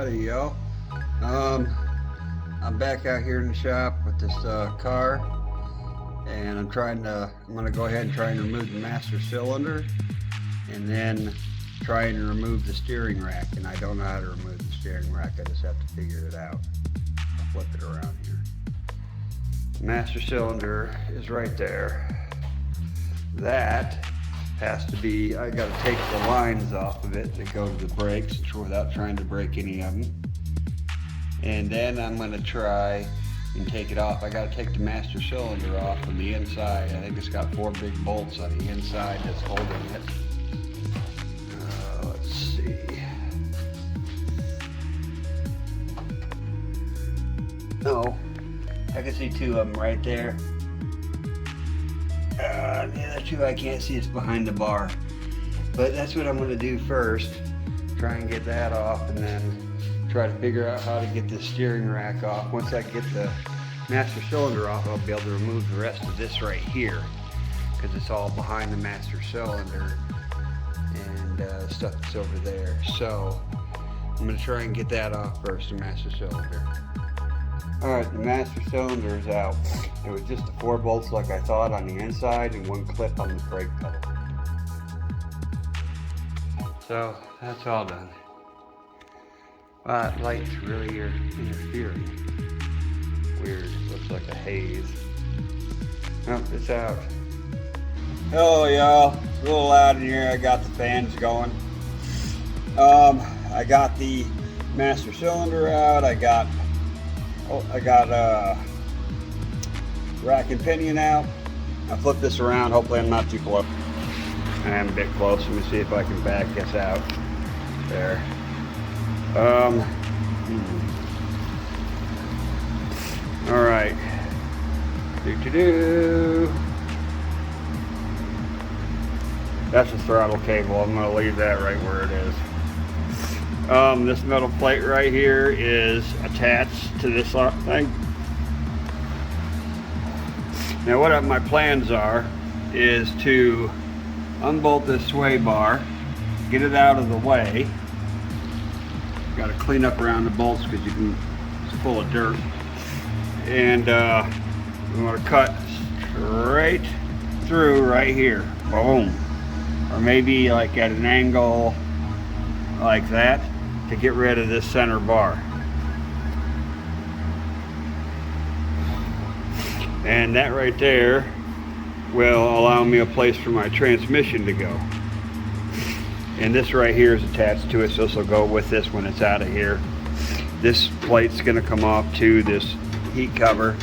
Howdy, y'all. I'm back out here in the shop with this car, and I'm gonna go ahead and try and remove the master cylinder, and then try and remove the steering rack. And I don't know how to remove the steering rack. I just have to figure it out. I'll flip it around here. Master cylinder is right there. That has to be, I gotta take the lines off of it that go to the brakes without trying to break any of them. And then I'm gonna try and take it off. I gotta take the master cylinder off from the inside. I think it's got 4 big bolts on the inside that's holding it. Let's see. Oh, I can see 2 of them right there. The other 2 I can't see, it's behind the bar. But that's what I'm going to do first. Try and get that off, and then try to figure out how to get the steering rack off. Once I get the master cylinder off, I'll be able to remove the rest of this right here, because it's all behind the master cylinder and stuff that's over there. So I'm going to try and get that off first, the master cylinder. Alright, the master cylinder is out. It was just the 4 bolts like I thought on the inside and 1 clip on the brake pedal. So that's all done. Wow, that light's really interfering. Weird, looks like a haze. Oh, it's out. Hello y'all, a little loud in here. I got the fans going. I got the master cylinder out. I got rack and pinion out. I'll flip this around. Hopefully I'm not too close. I am a bit close. Let me see if I can back this out. There. All right. That's the throttle cable. I'm going to leave that right where it is. This metal plate right here is attached to this thing. Now what my plans are is to unbolt this sway bar, get it out of the way. Got to clean up around the bolts because it's full of dirt. And we want to cut straight through right here. Boom. Or maybe like at an angle like that, to get rid of this center bar. And that right there will allow me a place for my transmission to go. And this right here is attached to it, so this will go with this when it's out of here. This plate's gonna come off to this heat cover.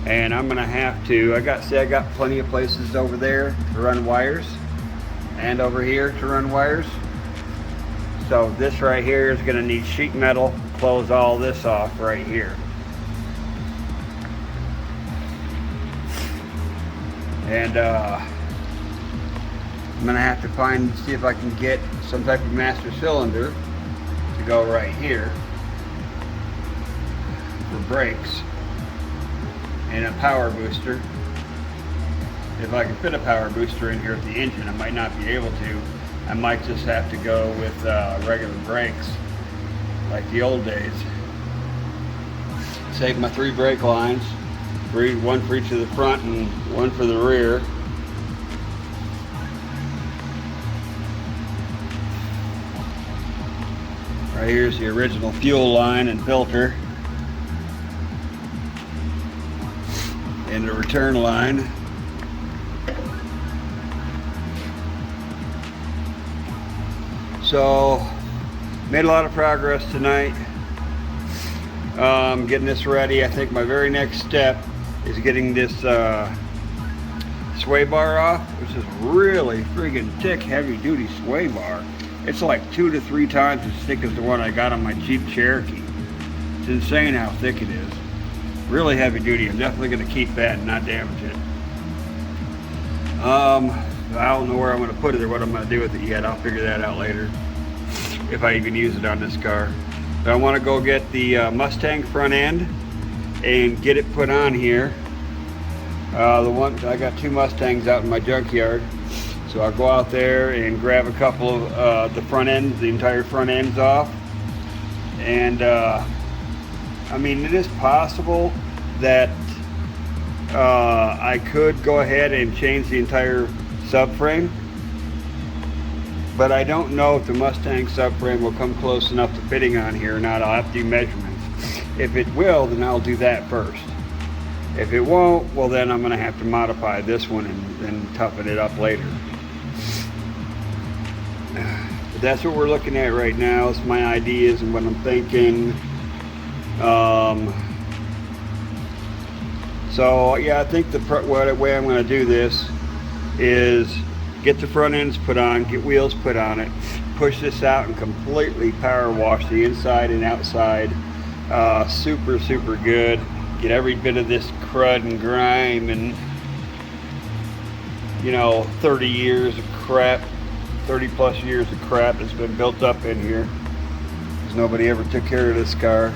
And I'm gonna have to, I got plenty of places over there to run wires, and over here to run wires. So this right here is going to need sheet metal to close all this off right here. And I'm going to have to see if I can get some type of master cylinder to go right here for brakes, and a power booster. If I can fit a power booster in here at the engine, I might not be able to. I might just have to go with regular brakes, like the old days. Save my 3 brake lines, 1 for each of the front and 1 for the rear. Right here's the original fuel line and filter, and the return line. So, made a lot of progress tonight. Getting this ready. I think my very next step is getting this sway bar off, which is really friggin' thick, heavy-duty sway bar. It's like 2 to 3 times as thick as the one I got on my Jeep Cherokee. It's insane how thick it is. Really heavy-duty. I'm definitely going to keep that and not damage it. I don't know where I'm going to put it or what I'm going to do with it yet. I'll figure that out later, if I even use it on this car. But I want to go get the Mustang front end and get it put on here. I got 2 Mustangs out in my junkyard, so I'll go out there and grab a couple of the front ends, the entire front ends off, And I mean, it is possible that I could go ahead and change the entire subframe, but I don't know if the Mustang subframe will come close enough to fitting on here or not. I'll have to do measurements. If it will, then I'll do that first. If it won't, well then I'm going to have to modify this one and toughen it up later. But that's what we're looking at right now. It's my ideas and what I'm thinking. So yeah, I think the way I'm going to do this is get the front ends put on, get wheels put on it, push this out and completely power wash the inside and outside super good. Get every bit of this crud and grime and, you know, 30 years of crap, 30 plus years of crap that's been built up in here because nobody ever took care of this car.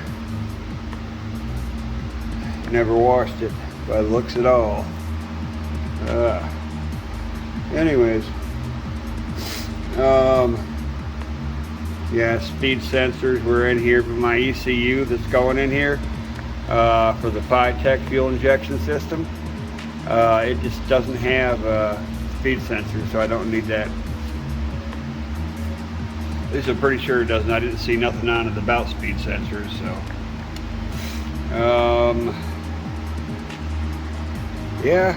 Never washed it by the looks at all. Anyways, yeah, speed sensors were in here for my ECU that's going in here for the Tech fuel injection system. It just doesn't have a speed sensor, so I don't need that. At least I'm pretty sure it doesn't. I didn't see nothing on it about speed sensors, so yeah,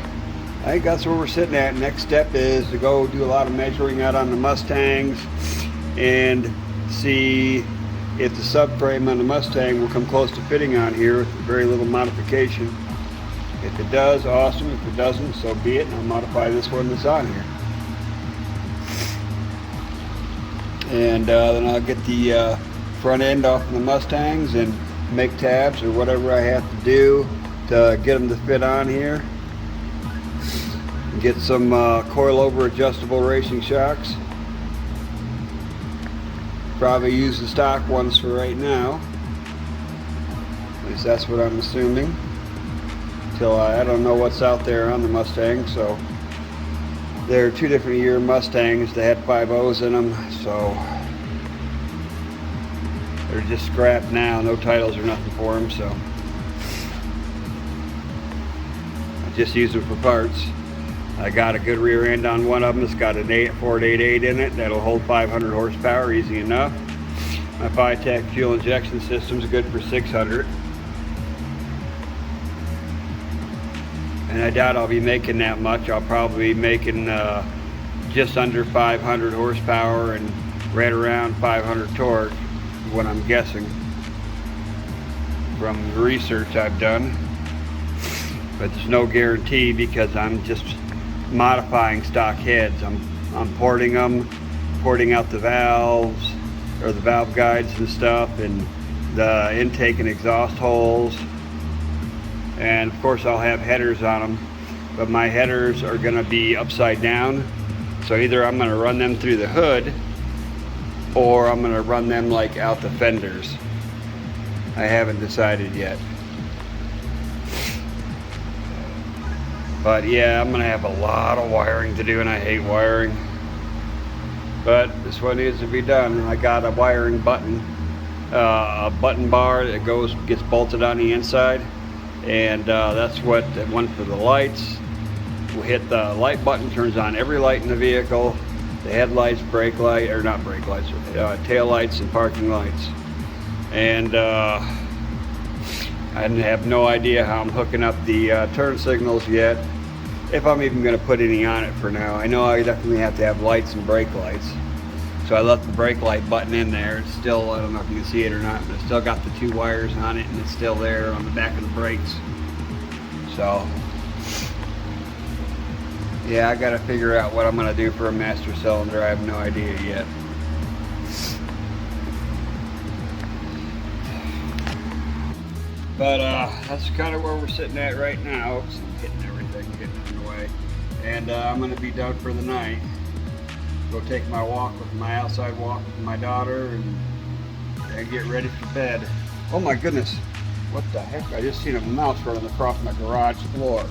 I think that's where we're sitting at. Next step is to go do a lot of measuring out on the Mustangs and see if the subframe on the Mustang will come close to fitting on here with very little modification. If it does, awesome. If it doesn't, so be it, and I'll modify this one that's on here. And then I'll get the front end off of the Mustangs and make tabs or whatever I have to do to get them to fit on here. Get some coilover adjustable racing shocks. Probably use the stock ones for right now. At least that's what I'm assuming. Till I don't know what's out there on the Mustang. So they're 2 different year Mustangs. They had 5.0s in them, so they're just scrapped now. No titles or nothing for them, so I just use them for parts. I got a good rear end on one of them. It's got a Ford 8.8 in it. That'll hold 500 horsepower, easy enough. My Tech fuel injection system's good for 600. And I doubt I'll be making that much. I'll probably be making just under 500 horsepower and right around 500 torque, what I'm guessing from the research I've done. But there's no guarantee because I'm just modifying stock heads. I'm porting them, porting out the valves or the valve guides and stuff, and the intake and exhaust holes, and of course I'll have headers on them, but my headers are going to be upside down, so either I'm going to run them through the hood or I'm going to run them like out the fenders. I haven't decided yet. But yeah, I'm gonna have a lot of wiring to do, and I hate wiring. But this one needs to be done. I got a wiring button, a button bar that gets bolted on the inside, and that's what one for the lights. We'll hit the light button, turns on every light in the vehicle, the headlights, brake light, or not brake lights, tail lights and parking lights. And I have no idea how I'm hooking up the turn signals yet, if I'm even going to put any on it for now. I know I definitely have to have lights and brake lights. So I left the brake light button in there. It's still, I don't know if you can see it or not, but it's still got the 2 wires on it, and it's still there on the back of the brakes. So yeah, I got to figure out what I'm going to do for a master cylinder. I have no idea yet. But that's kind of where we're sitting at right now. Oops, I'm hitting everything, getting in the way. And I'm going to be done for the night. Go take my outside walk with my daughter and get ready for bed. Oh my goodness, what the heck? I just seen a mouse running across my garage floor.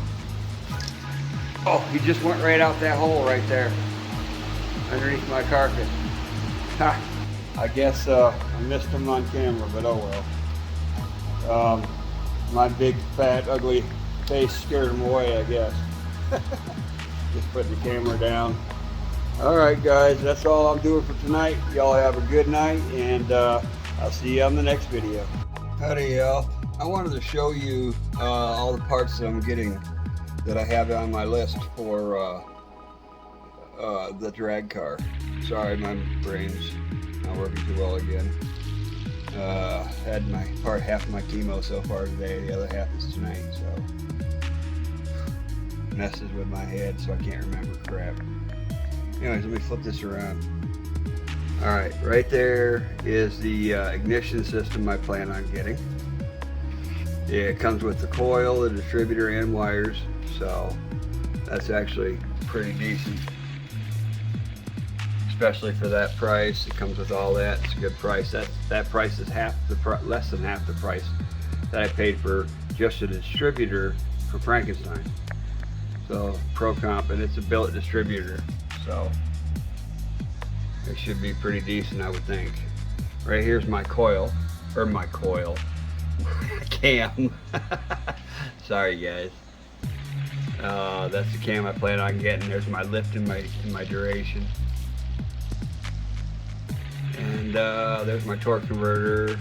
Oh, he just went right out that hole right there, underneath my carpet. Ha! I guess I missed them on camera, but oh well. My big, fat, ugly face scared them away, I guess. Just putting the camera down. Alright guys, that's all I'm doing for tonight. Y'all have a good night, and I'll see you on the next video. Howdy y'all. I wanted to show you all the parts that I'm getting that I have on my list for the drag car. Sorry, my brain's not working too well again. Had half of my chemo so far today, the other half is tonight, so messes with my head so I can't remember crap. Anyways, let me flip this around. Alright, right there is the ignition system I plan on getting. It comes with the coil, the distributor, and wires, so that's actually pretty decent. Especially for that price, it comes with all that. It's a good price. That price is less than half the price that I paid for just a distributor for Frankenstein. So Pro Comp, and it's a billet distributor, so it should be pretty decent, I would think. Right here's my coil, cam. Sorry guys. That's the cam I plan on getting. There's my lift and my duration. And there's my torque converter,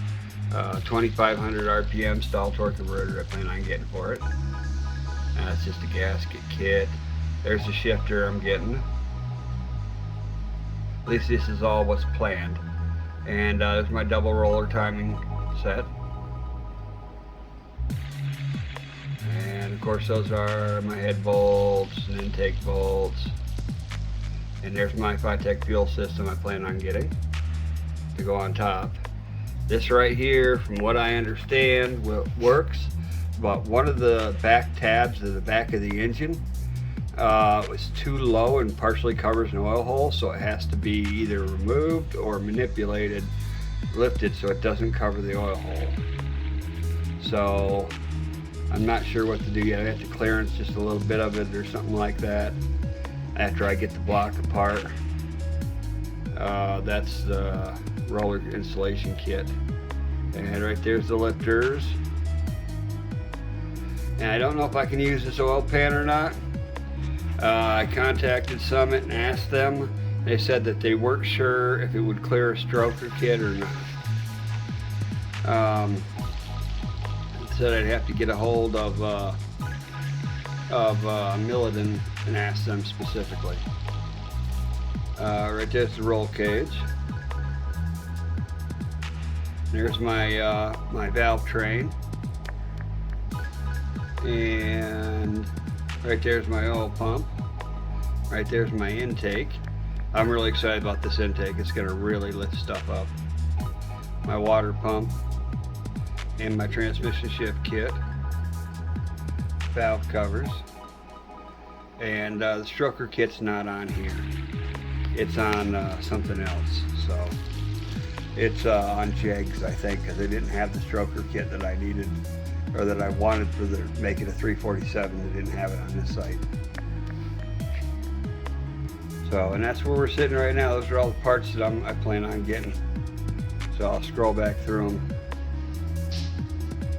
2500 RPM stall torque converter I plan on getting for it. And it's just a gasket kit. There's the shifter I'm getting. At least this is all what's planned. And there's my double roller timing set. And of course those are my head bolts and intake bolts. And there's my Phytech fuel system I plan on getting to go on top. This right here, from what I understand, works, but one of the back tabs at the back of the engine was too low and partially covers an oil hole, so it has to be either removed or manipulated, lifted so it doesn't cover the oil hole. So I'm not sure what to do yet. I have to clearance just a little bit of it or something like that after I get the block apart. That's the roller installation kit, and right there's the lifters. And I don't know if I can use this oil pan or not. I contacted Summit and asked them. They said that they weren't sure if it would clear a stroker kit or not. Said I'd have to get a hold of Millidan and ask them specifically. Right there's the roll cage. There's my my valve train, and right there's my oil pump. Right there's my intake. I'm really excited about this intake. It's going to really lift stuff up. My water pump and my transmission shift kit, valve covers, and the stroker kit's not on here. It's on something else. So it's on Jegs, I think, because they didn't have the stroker kit that I needed or that I wanted for make it a 347. They didn't have it on this site. So, and that's where we're sitting right now. Those are all the parts that I plan on getting. So I'll scroll back through them.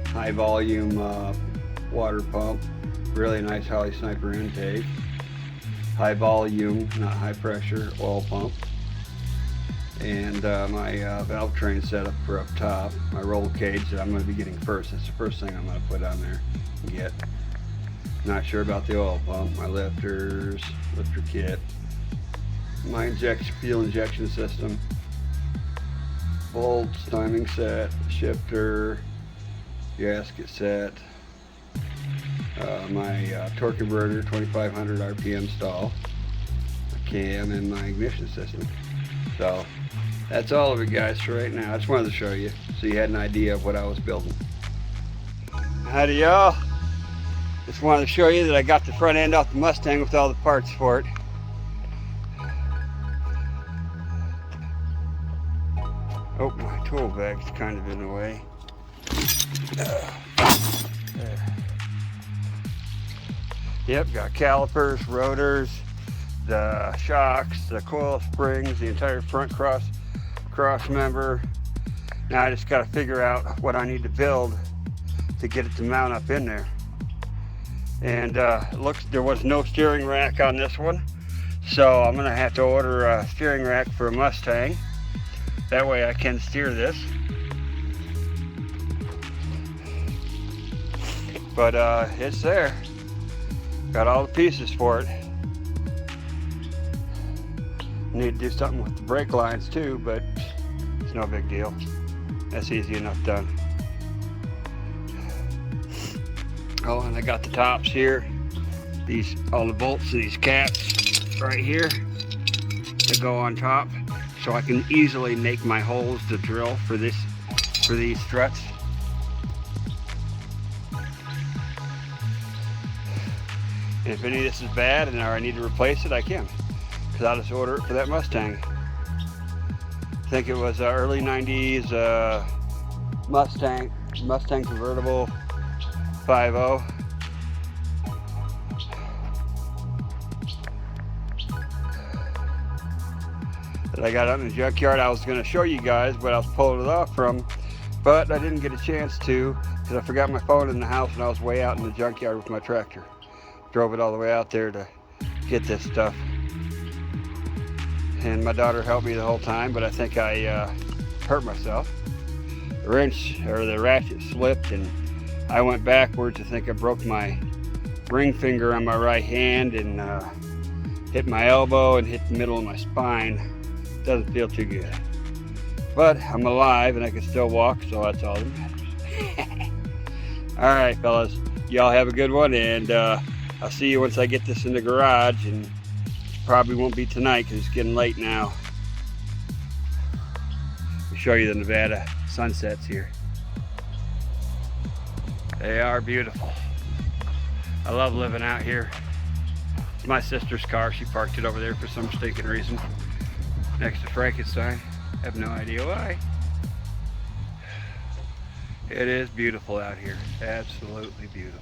High volume water pump, really nice Holly Sniper intake. High volume, not high pressure, oil pump. And my valve train setup for up top. My roll cage that I'm going to be getting first. That's the first thing I'm going to put on there and get. Not sure about the oil pump. My lifters, lifter kit. My fuel injection system. Bolts, timing set, shifter, gasket set. My torque converter, 2500 RPM stall. My cam, and my ignition system. So that's all of it, guys, for right now. I just wanted to show you so you had an idea of what I was building. Howdy y'all. Just wanted to show you that I got the front end off the Mustang with all the parts for it. Oh, my tool bag's kind of in the way. There. Yep, got calipers, rotors, the shocks, the coil springs, the entire front cross cross member. Now I just got to figure out what I need to build to get it to mount up in there. And it looks, there was no steering rack on this one, so I'm gonna have to order a steering rack for a Mustang. That way I can steer this. But it's there. Got all the pieces for it. Need to do something with the brake lines too, but it's no big deal. That's easy enough done. Oh, and I got the tops here. These, all the bolts and these caps right here that go on top, so I can easily make my holes to drill for this, for these struts. And if any of this is bad and I need to replace it, I can, because I'll just order it for that Mustang. I think it was early 90s Mustang convertible 5.0. That I got out in the junkyard. I was going to show you guys what I was pulling it off from, but I didn't get a chance to because I forgot my phone in the house and I was way out in the junkyard with my tractor. Drove it all the way out there to get this stuff. And my daughter helped me the whole time, but I think I hurt myself. The wrench, or the ratchet, slipped and I went backwards. I think I broke my ring finger on my right hand and hit my elbow and hit the middle of my spine. Doesn't feel too good. But I'm alive and I can still walk, so that's all that matters. Alright fellas, y'all have a good one, and I'll see you once I get this in the garage, and probably won't be tonight because it's getting late now. I'll show you the Nevada sunsets here. They are beautiful. I love living out here. It's my sister's car. She parked it over there for some mistaken reason, next to Frankenstein. I have no idea why. It is beautiful out here. Absolutely beautiful.